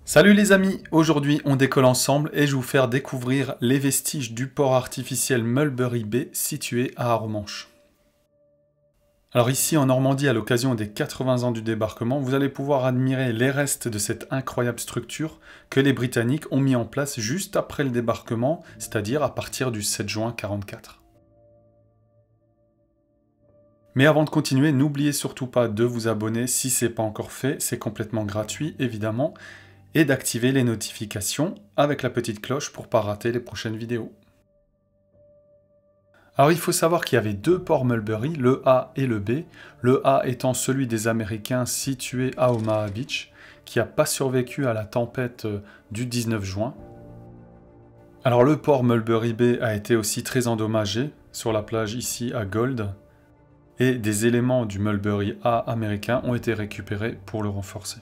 Salut les amis, aujourd'hui on décolle ensemble et je vais vous faire découvrir les vestiges du port artificiel Mulberry Bay situé à Arromanches. Alors ici en Normandie, à l'occasion des 80 ans du débarquement, vous allez pouvoir admirer les restes de cette incroyable structure que les Britanniques ont mis en place juste après le débarquement, c'est-à-dire à partir du 7 juin 1944. Mais avant de continuer, n'oubliez surtout pas de vous abonner si ce n'est pas encore fait, c'est complètement gratuit évidemment, et d'activer les notifications avec la petite cloche pour ne pas rater les prochaines vidéos. Alors il faut savoir qu'il y avait deux ports Mulberry, le A et le B, le A étant celui des Américains situé à Omaha Beach, qui n'a pas survécu à la tempête du 19 juin. Alors le port Mulberry Bay a été aussi très endommagé sur la plage ici à Gold, et des éléments du Mulberry A américain ont été récupérés pour le renforcer.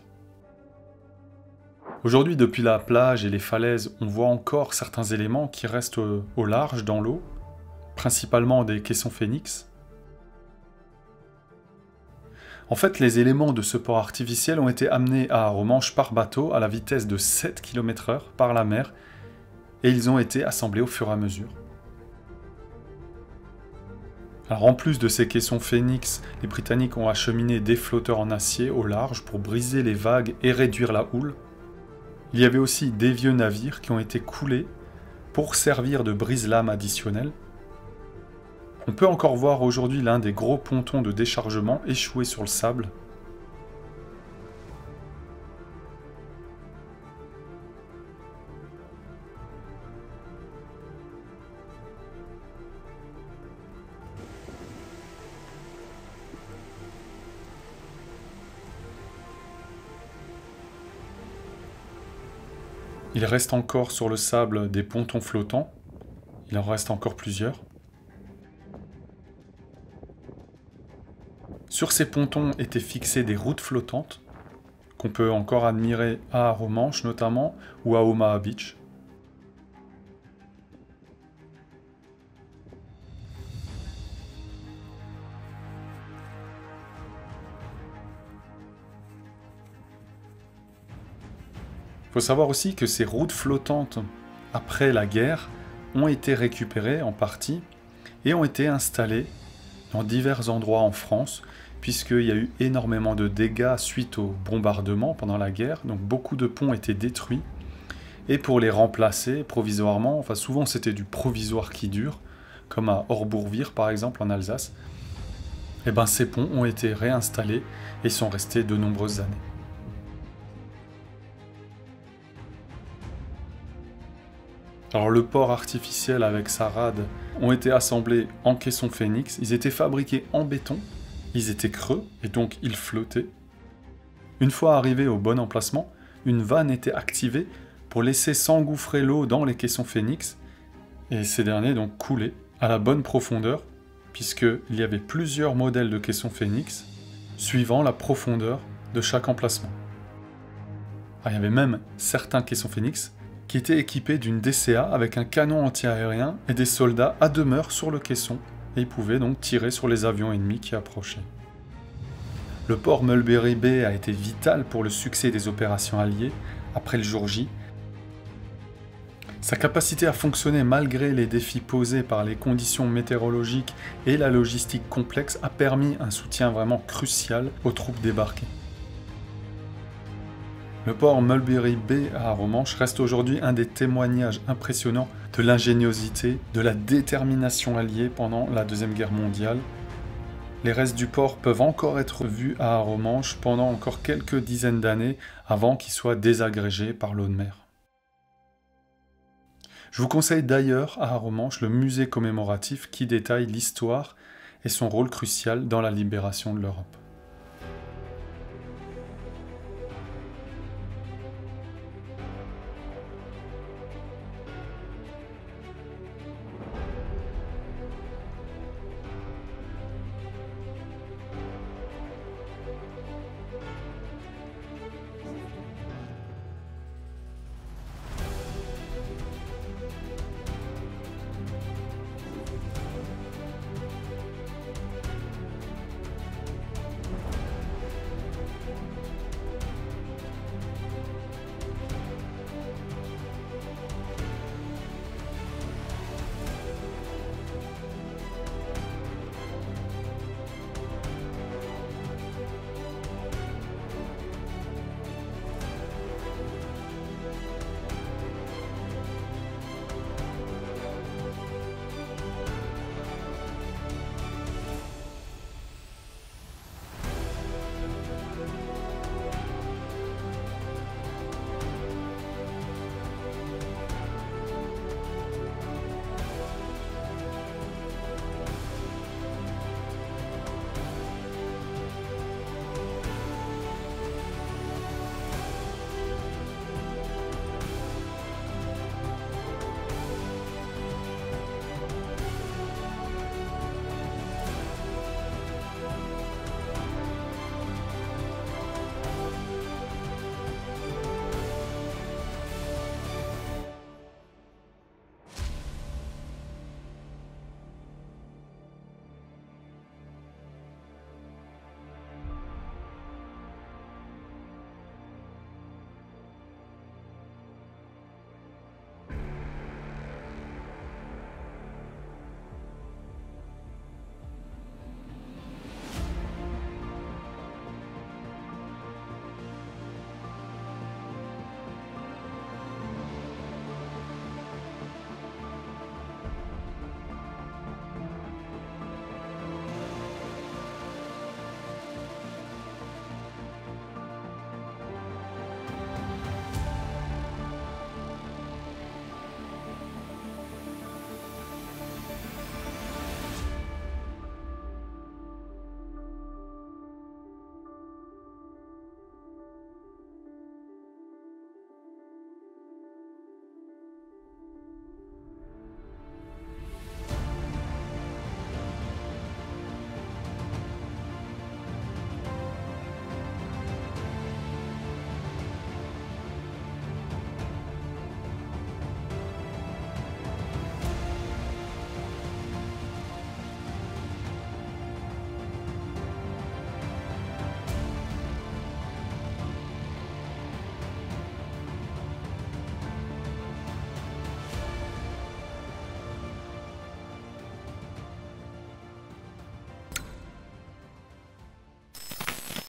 Aujourd'hui, depuis la plage et les falaises, on voit encore certains éléments qui restent au large dans l'eau, principalement des caissons phénix. En fait, les éléments de ce port artificiel ont été amenés à Arromanches par bateau à la vitesse de 7 km/h par la mer, et ils ont été assemblés au fur et à mesure. Alors en plus de ces caissons phénix, les Britanniques ont acheminé des flotteurs en acier au large pour briser les vagues et réduire la houle. Il y avait aussi des vieux navires qui ont été coulés pour servir de brise-lames additionnels. On peut encore voir aujourd'hui l'un des gros pontons de déchargement échoué sur le sable. Il reste encore sur le sable des pontons flottants. Il en reste encore plusieurs. Sur ces pontons étaient fixées des routes flottantes, qu'on peut encore admirer à Arromanches notamment, ou à Omaha Beach. Il faut savoir aussi que ces routes flottantes, après la guerre, ont été récupérées en partie et ont été installées dans divers endroits en France, puisqu'il y a eu énormément de dégâts suite aux bombardements pendant la guerre, donc beaucoup de ponts étaient détruits, et pour les remplacer provisoirement, enfin souvent c'était du provisoire qui dure, comme à Orbourvire par exemple en Alsace, et ben ces ponts ont été réinstallés et sont restés de nombreuses années. Alors le port artificiel avec sa rade ont été assemblés en caissons phénix, ils étaient fabriqués en béton, ils étaient creux et donc ils flottaient. Une fois arrivés au bon emplacement, une vanne était activée pour laisser s'engouffrer l'eau dans les caissons phénix et ces derniers donc coulaient à la bonne profondeur puisqu'il y avait plusieurs modèles de caissons phénix suivant la profondeur de chaque emplacement. Alors, il y avait même certains caissons phénix qui était équipé d'une DCA avec un canon anti-aérien et des soldats à demeure sur le caisson, et ils pouvaient donc tirer sur les avions ennemis qui approchaient. Le port Mulberry Bay a été vital pour le succès des opérations alliées après le jour J. Sa capacité à fonctionner malgré les défis posés par les conditions météorologiques et la logistique complexe a permis un soutien vraiment crucial aux troupes débarquées. Le port Mulberry Bay à Arromanches reste aujourd'hui un des témoignages impressionnants de l'ingéniosité, de la détermination alliée pendant la Deuxième Guerre mondiale. Les restes du port peuvent encore être vus à Arromanches pendant encore quelques dizaines d'années avant qu'ils soient désagrégés par l'eau de mer. Je vous conseille d'ailleurs à Arromanches le musée commémoratif qui détaille l'histoire et son rôle crucial dans la libération de l'Europe.